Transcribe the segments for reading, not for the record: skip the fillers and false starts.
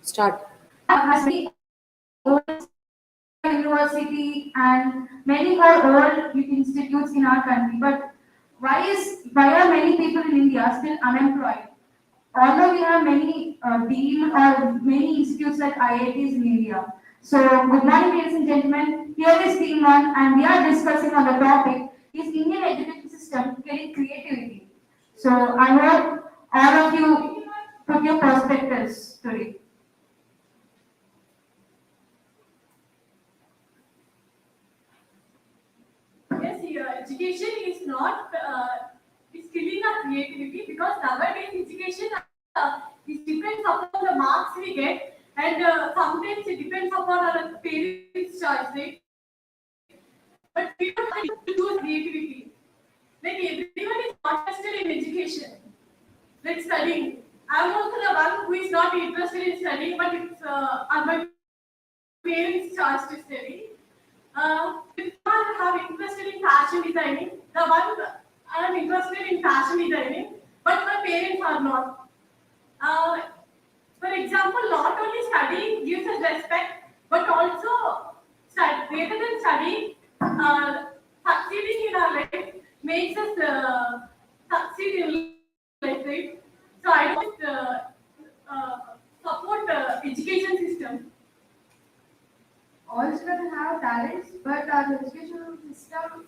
Start. Has many old university and many more old institutes in our country. But why are many people in India still unemployed? Although we have many deal or many institutes like IITs in India. So good morning, ladies and gentlemen. Here is team one, and we are discussing on the topic: is Indian education system getting creativity? So I hope all of you put your perspectives today. Yes, education is not is killing our creativity because nowadays education is depends upon the marks we get and sometimes it depends upon our parents' choice, right? But we don't have to choose creativity. Like everyone is not interested in education, like studying. I'm also the one who is not interested in studying, but it's my parents' choice to study. If you have interested in fashion designing, the one I'm interested in fashion designing, but my parents are not. Uh, for example, not only studying gives us respect, but also rather than studying, succeeding in our life makes us succeed in life, right? So I don't support education system. All students have talents, but our education system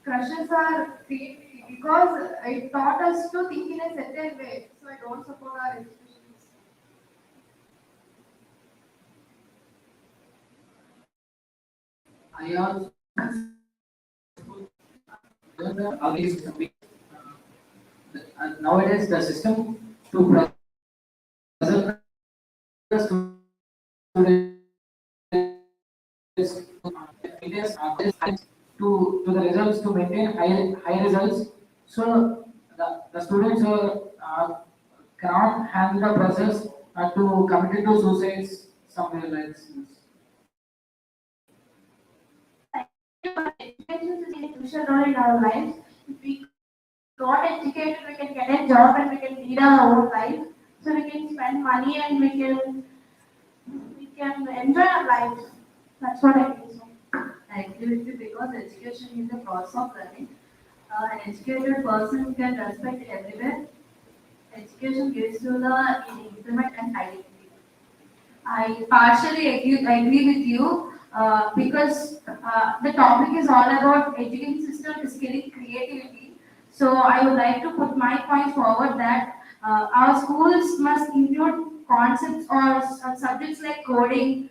crushes our creativity because it taught us to think in a certain way. So I don't support our education system. I also against nowadays the system to pressure students to the results to maintain high results. So the students cannot handle the process to commit to suicides somewhere like this. Education is a crucial role in our lives. If we got educated, we can get a job and we can lead our own life. So we can spend money and we can enjoy our lives. That's what I think. So. I agree with you because education is a process of learning. An educated person can respect everywhere. Education gives you the implement and identity. I partially agree with you because the topic is all about education system skilling creativity. So I would like to put my point forward that our schools must include concepts or subjects like coding,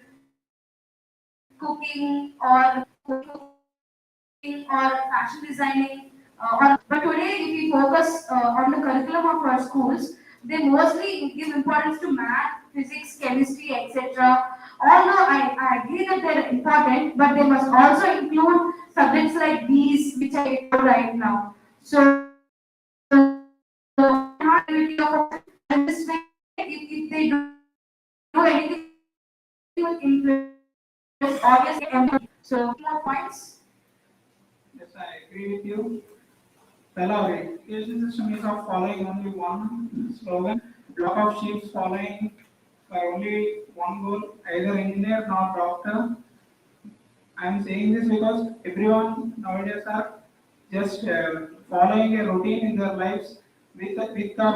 cooking, or fashion designing. But today, if we focus on the curriculum of our schools, they mostly give importance to math, physics, chemistry, etc. Although I agree that they're important, but they must also include subjects like these, which I told right now. So, not ability of and this way, if they do anything with interest, obviously, so more points. Yes, I agree with you. Well, our education system is of following only one slogan. Block of sheep following for only one goal, either engineer nor doctor. I am saying this because everyone nowadays are just following a routine in their lives with or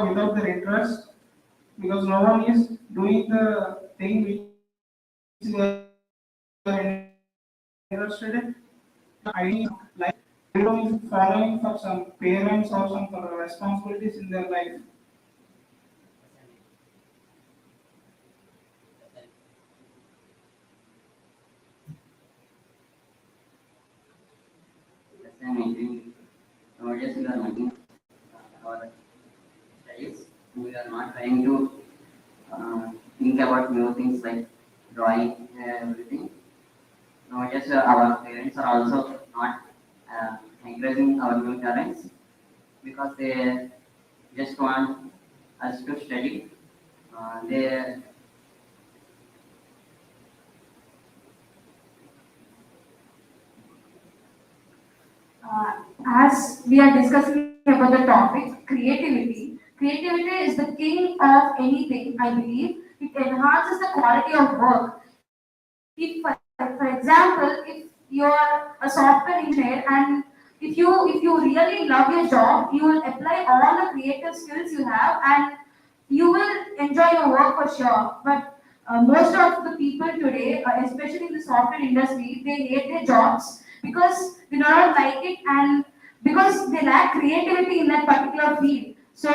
without their interest, because no one is doing the thing which they are interested in. I like everyone is following for some parents or some responsibilities in their life. Yes, I'm agreeing. Nowadays, we are making our studies. We are not trying to think about new things like drawing everything. Nowadays, our parents are also not encouraging our new talents because they just want us to study. They As we are discussing about the topic creativity, creativity is the king of anything, I believe. it enhances the quality of work. If, for example, if you are a software engineer and if you really love your job, you will apply all the creative skills you have and you will enjoy your work for sure. But most of the people today, especially in the software industry, they hate their jobs because they do not like it and because they lack creativity in that particular field. So,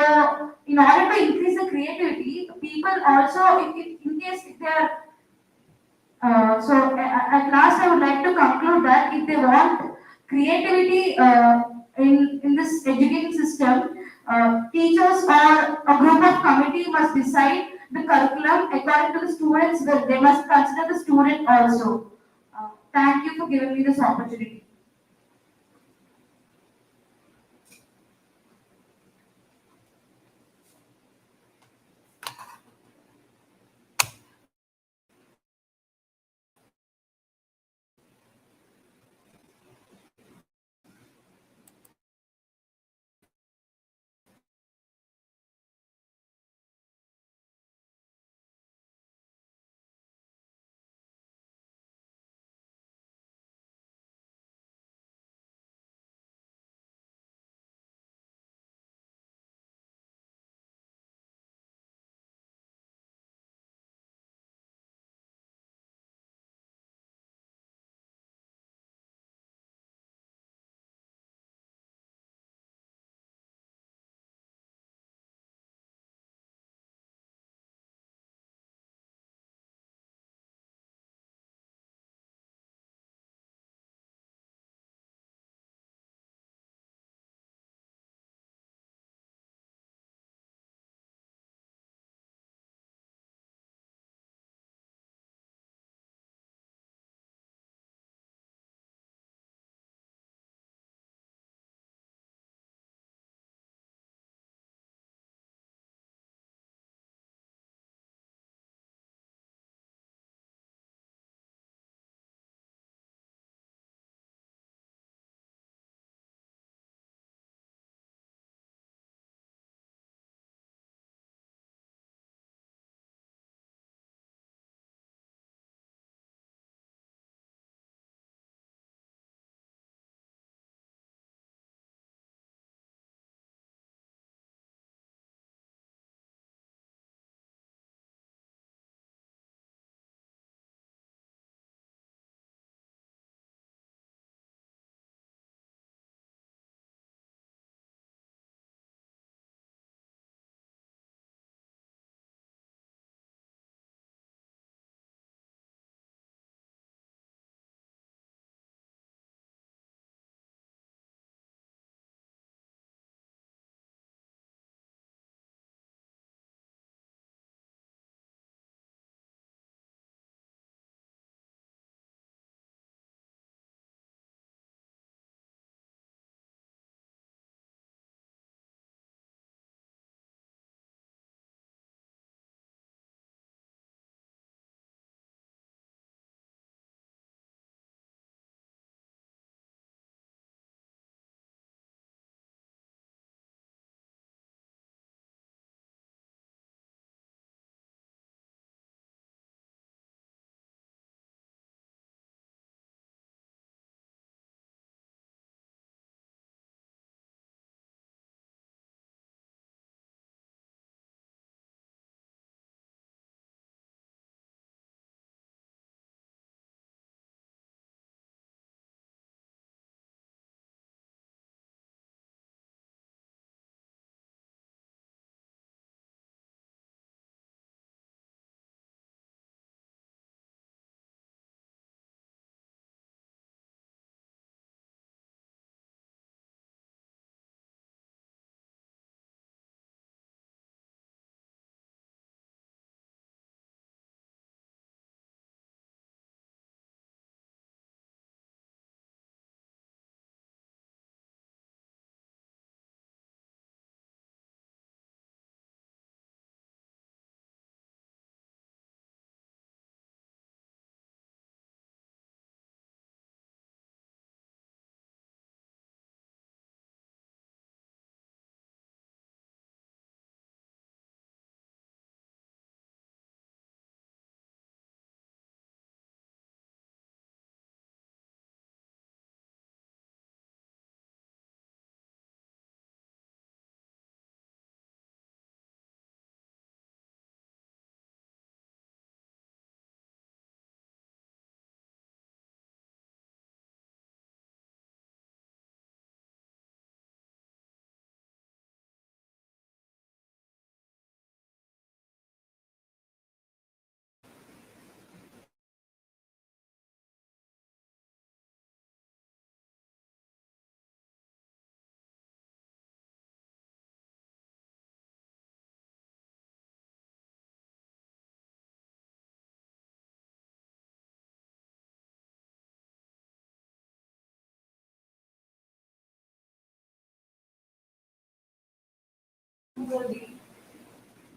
in order to increase the creativity, people also, in case if they are at last, I would like to conclude that if they want creativity in this education system, teachers or a group of committee must decide the curriculum according to the students. Well, they must consider the student also. Thank you for giving me this opportunity.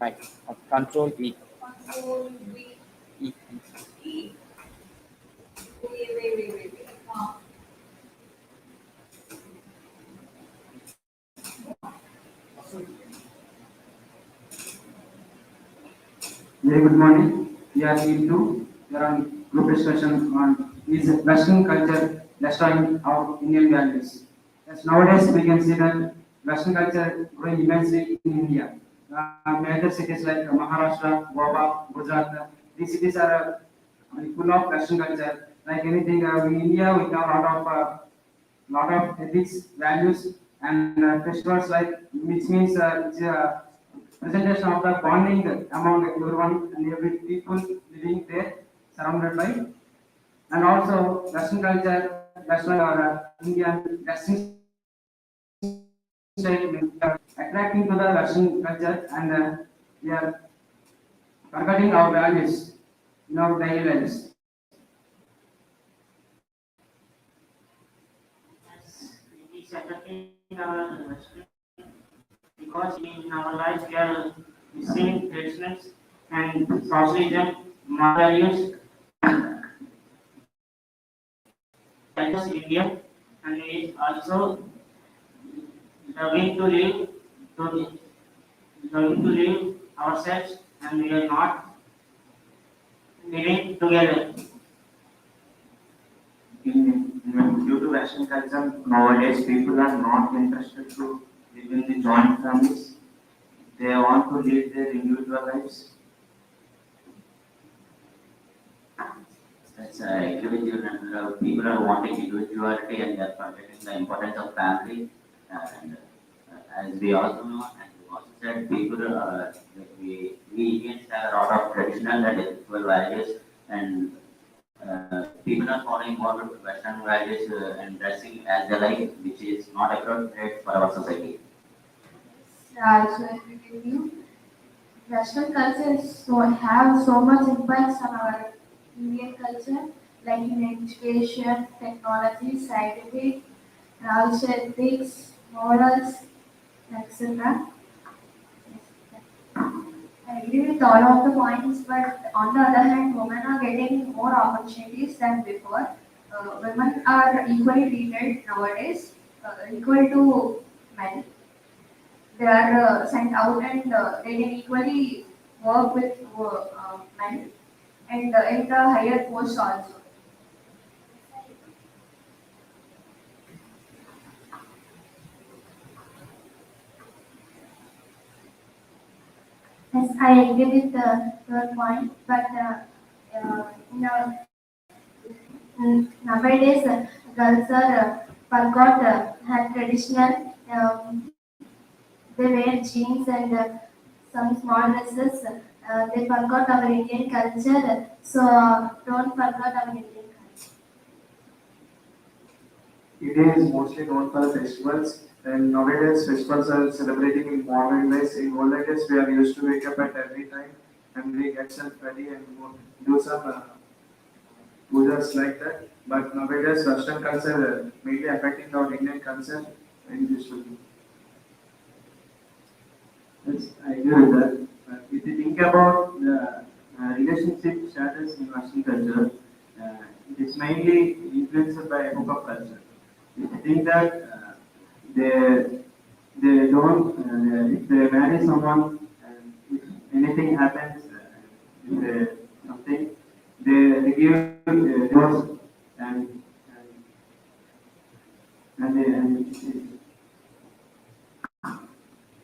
Right. Control E. E. Very good morning. We are here to we are on group discussion on is Western culture destroying our Indian values. Yes, nowadays we can see that Western culture growing immensely in India. Major cities like Maharashtra, Goa, Gujarat, these cities are full of Western culture. Like anything in India, we have lot of ethics, values, and festivals like which means it's a presentation of the bonding among everyone and every people living there, surrounded by, and also Western culture, Western or Indian Western style attracting to the Western culture, and we are forgetting our values in our daily lives. It is affecting our because in our life we are missing traditions and socialism, moral values, values in India, and we also loving to live to loving to live ourselves, and we are not living together. Due to Western culture, nowadays people are not interested to live in the joint families. They want to lead their individual lives. Yes, I agree with you. And people are wanting individuality and they're forgetting the importance of family. And as we also know, and you also said, people, we Indians have a lot of traditional and ethical values, and people are following more Western values and dressing as they like, which is not appropriate for our society. I also agree with you. Western culture is have so much impact on our Indian culture, like in education, technology, scientific, and also ethics, morals, etc. I agree with all of the points, but on the other hand, women are getting more opportunities than before. Women are equally treated nowadays, equal to men. They are sent out and they can equally work with men and in the higher posts also. Yes, I agree with your point, but nowadays girls are forgot her traditional. They wear jeans and some small dresses. They forgot our Indian culture, so don't forget our Indian culture. India is mostly known for festivals, and nowadays festivals are celebrating in modern ways. In olden days, we are used to wake up at every time and we get self ready and do some pujas like that. But nowadays, Western culture mainly affecting our Indian culture and used to be. Yes, I agree with that. If you think about the relationship status in Western culture, it is mainly influenced by hookup culture. If you think that they they don't if they marry someone and if anything happens, if they something they give divorce and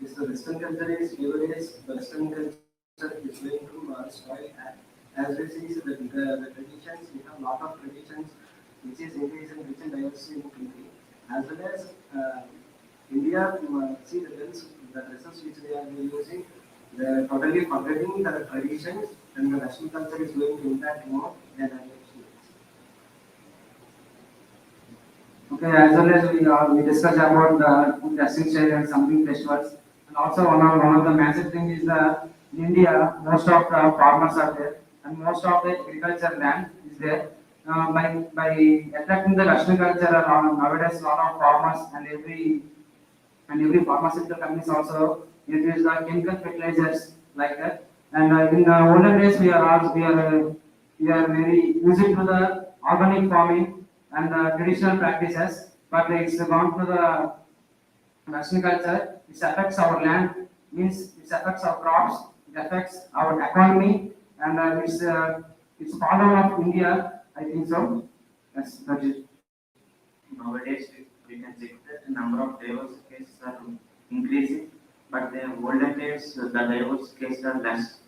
yes, the Western culture is nowadays the Western culture is going to spoil as we see the traditions. We have a lot of traditions which is increasing rich and diversity in the country. As well as India, see the dresses which they are using, they are totally forgetting the traditions, and the Western culture is going to impact more than ever. Okay, as well as we discussed about the dressing style and something festivals, and also one of the massive thing is in India most of the farmers are there, and most of the agriculture land is there. By attracting the Western culture, nowadays a lot of farmers and every pharmaceutical companies also use the chemical fertilizers like that. And in the olden days, we are very used to the organic farming and the traditional practices, but it's gone to the Western culture. It affects our land, means it affects our crops, it affects our economy, and it's part of India. I think so. That's it. Nowadays, we can check that the number of divorce cases are increasing, but in olden days, the divorce cases are less.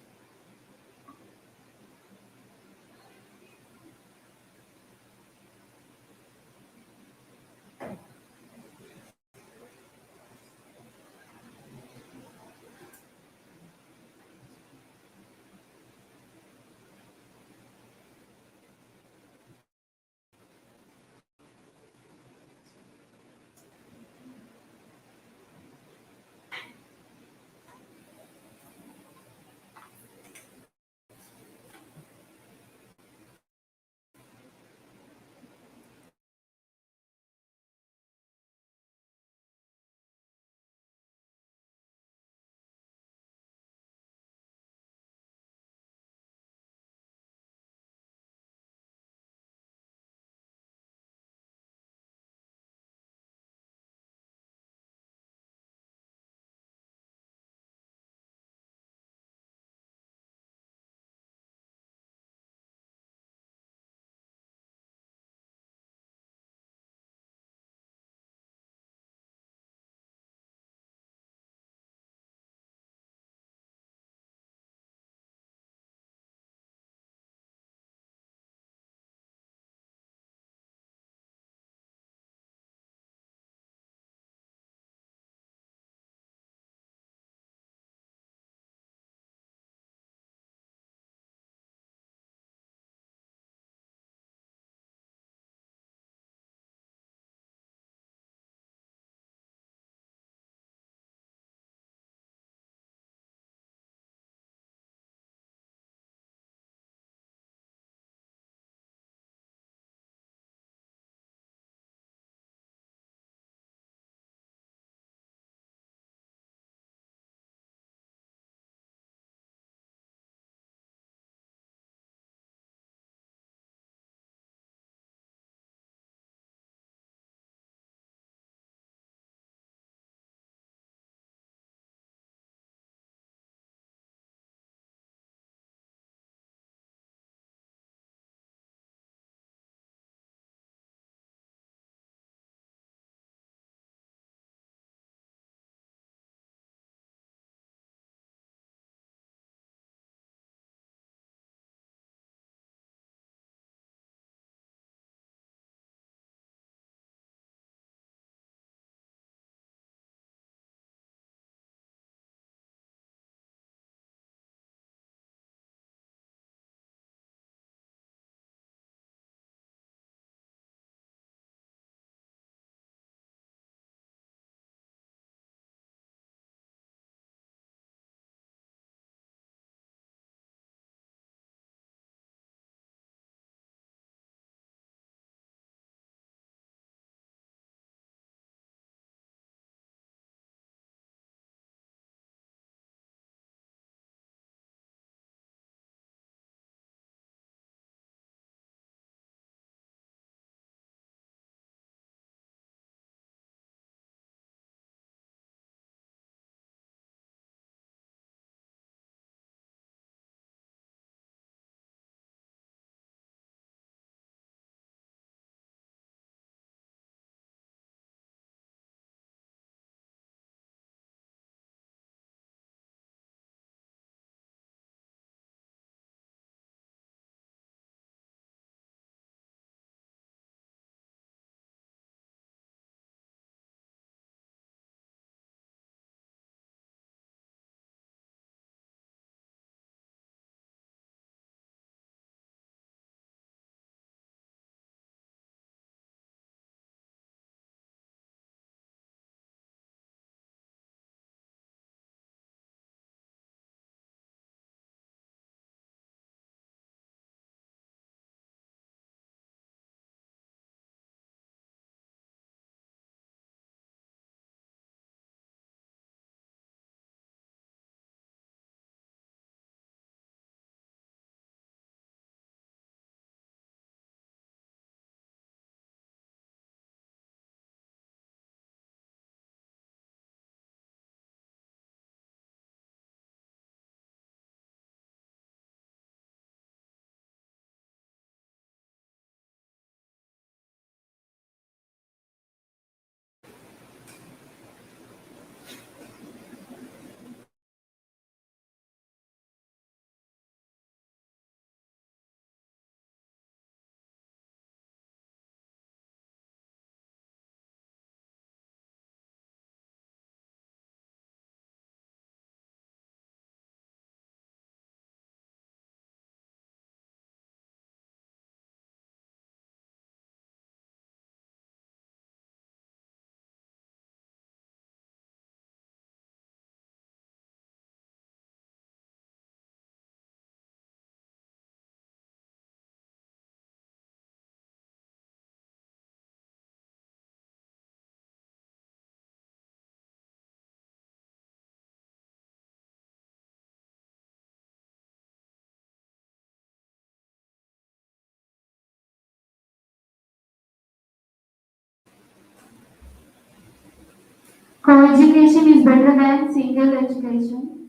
co-education is better than single education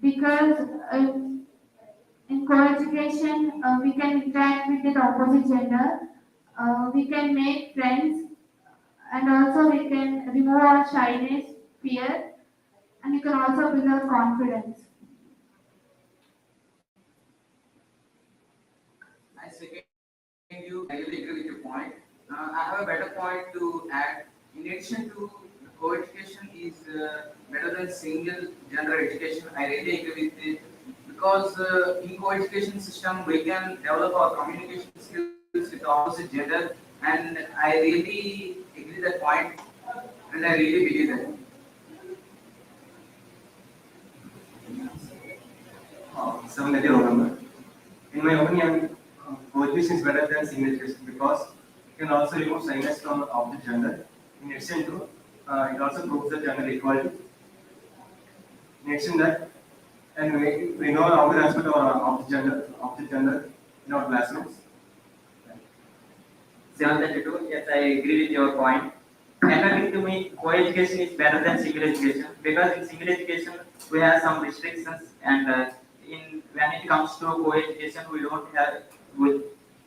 because in co-education we can interact with the opposite gender, we can make friends, and also we can remove our shyness, fear, and we can also build our confidence. I second you. I really agree with your point. I have a better point to add. In addition to co-education is better than single gender education. I really agree with it because in co-education system we can develop our communication skills with the opposite gender, and I really agree that point, and I really believe that. Similarly, November. In my opinion, co-education is better than single education because it can also remove shyness from the opposite gender. In addition to, it also proves the gender equality. In addition that, and we know how to respect our opposite gender in our classrooms. 732, yes, I agree with your point. According to me, co-education is better than single education because in single education we have some restrictions, and in when it comes to co-education we don't have we,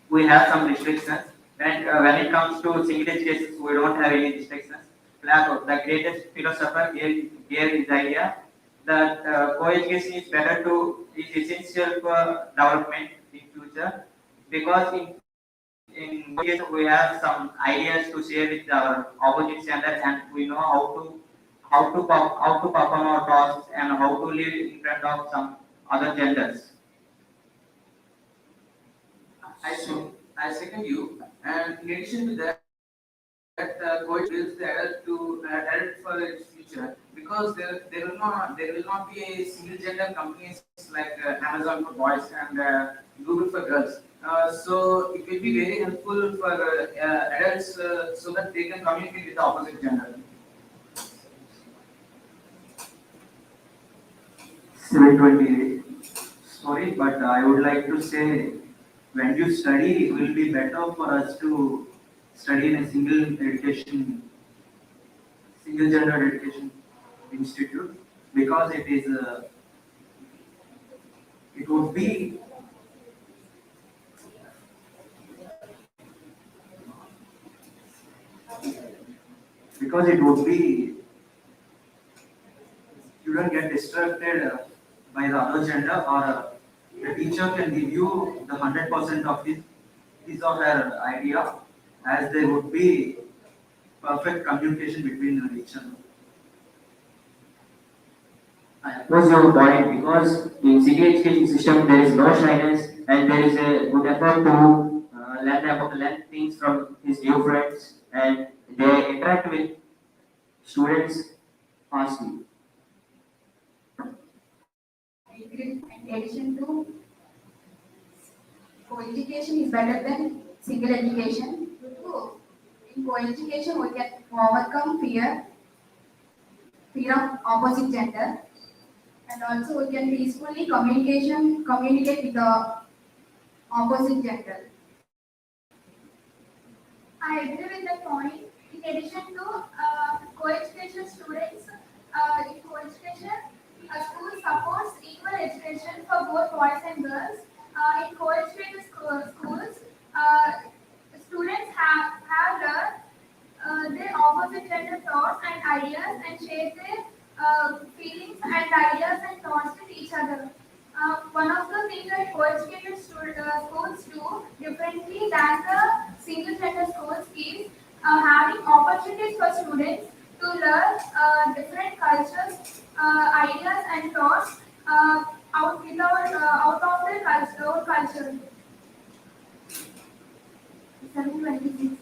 we have some restrictions. When it comes to single education we don't have any restrictions. Plato, the greatest philosopher, gave his idea that co-education is is essential for development in future because in case we have some ideas to share with our opposite gender, and we know how to perform our tasks and how to live in front of some other genders. I second you. And in addition to that, coach builds the adult to adult for its future because there will not be a single gender companies like Amazon for boys and Google for girls. So it will be very helpful for adults so that they can communicate with the opposite gender. 728. Sorry, but I would like to say when you study, it will be better for us to study in a single gender education institute because it would be because it would be you don't get distracted by the other gender or the teacher can give you the 100% of his or her idea as there would be perfect communication between each other. I oppose your point because in city education system there is no shyness and there is a good effort to learn things from his new friends, and they interact with students fastly. In addition to co-education is better than single education. In co-education we can overcome fear of opposite gender, and also we can peacefully communicate with the opposite gender. I agree with that point. In addition to co-education students, in co-education, school supports equal education for both boys and girls. In co-educated schools, students have their opposite gender thoughts and ideas and share their feelings and ideas and thoughts with each other. One of the things that co-educated schools do differently than the single gender schools is having opportunities for students to learn different cultures, ideas and thoughts out of their culture. 726.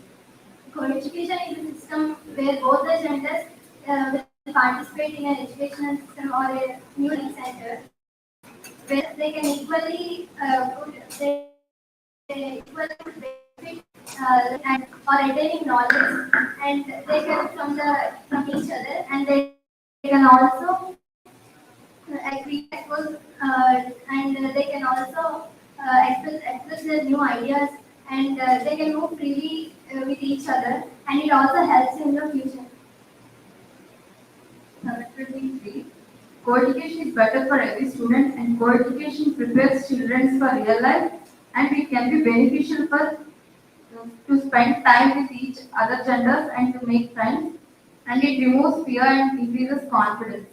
Co-education is a system where both the genders will participate in an educational system or a new learning center where they can equally benefit and or attaining knowledge, and they can from each other, and they can also create and they can also express their new ideas, and they can move freely with each other, and it also helps in the future. 23. Co-education is better for every student, and co-education prepares children for real life, and it can be beneficial for to spend time with each other genders and to make friends, and it removes fear and increases confidence.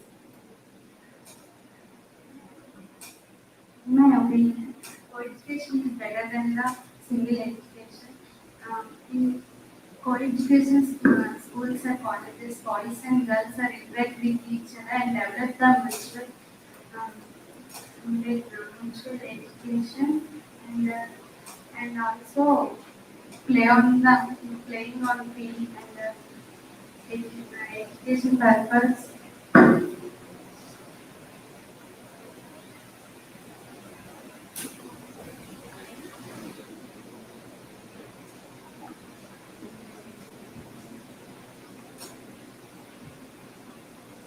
In my opinion, co-education is better than the single education. In co-education schools and colleges, boys and girls are interact with each other and develop the um, mutual education, and and also playing on field, and education purpose.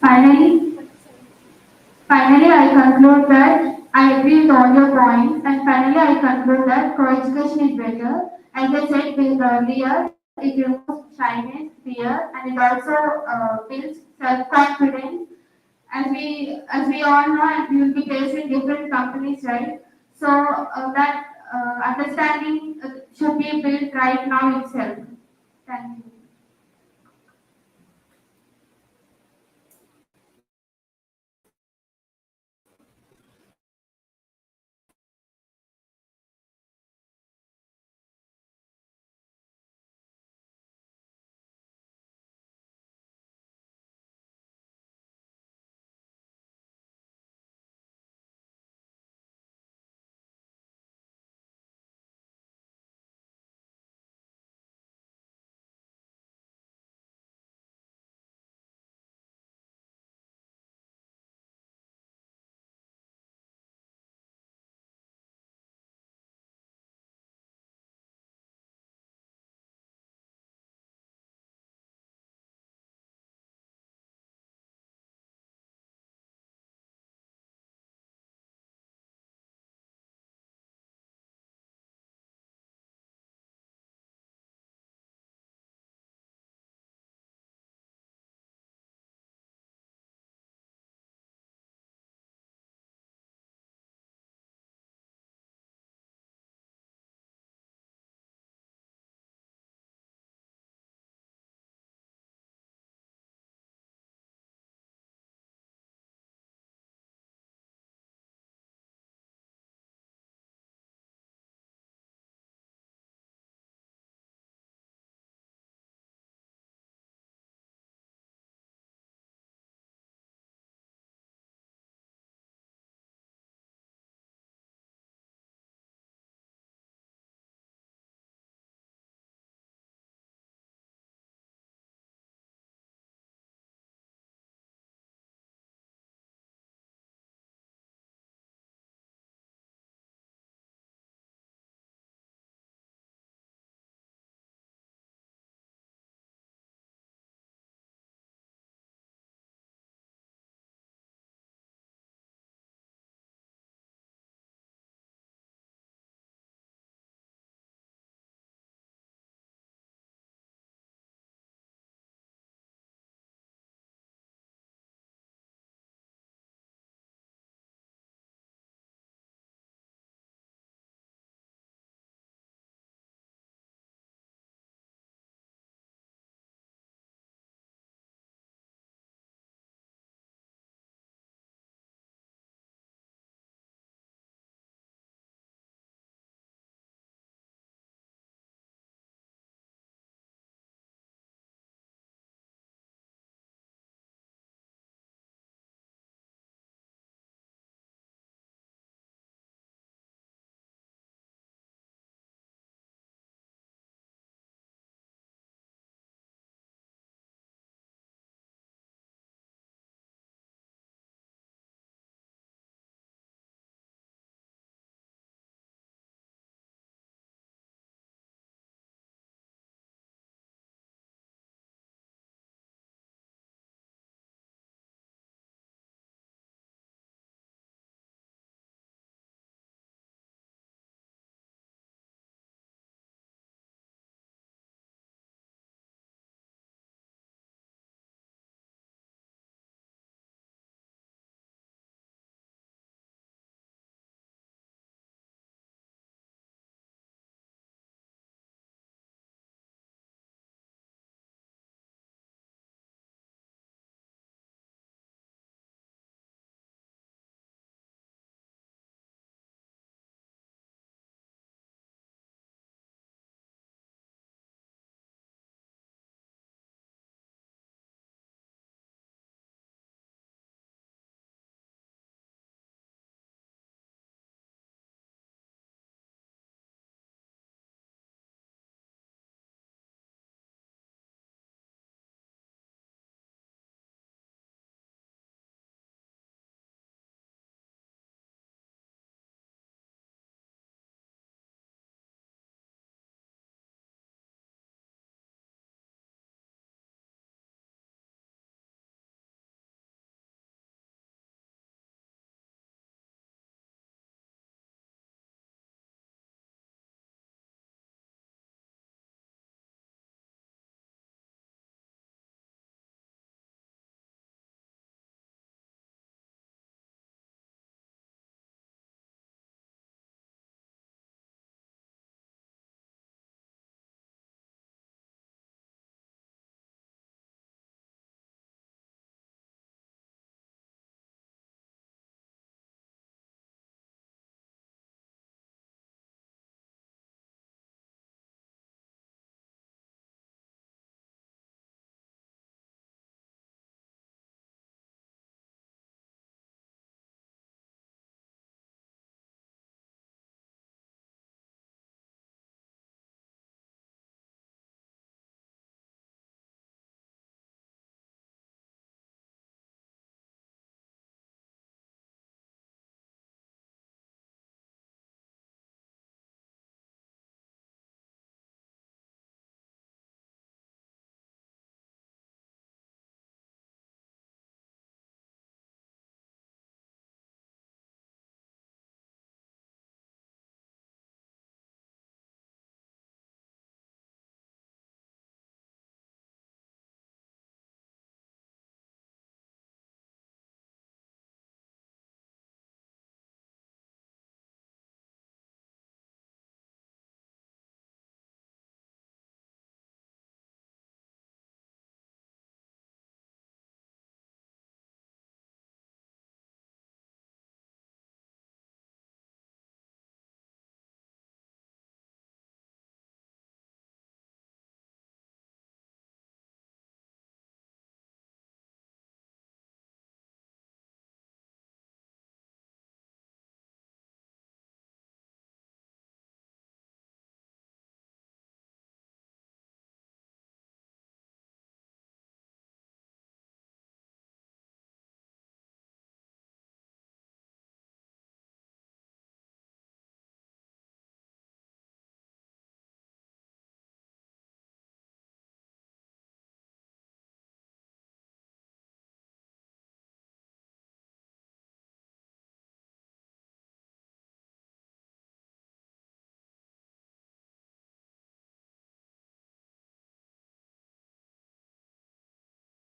Finally, finally, I conclude that I agree with all your points, and finally, I conclude that co-education is better. As I said earlier, it removes shyness, fear, and it also builds self-confidence. As we all know, and we will be placed in different companies, right? So that understanding should be built right now itself. Thank you.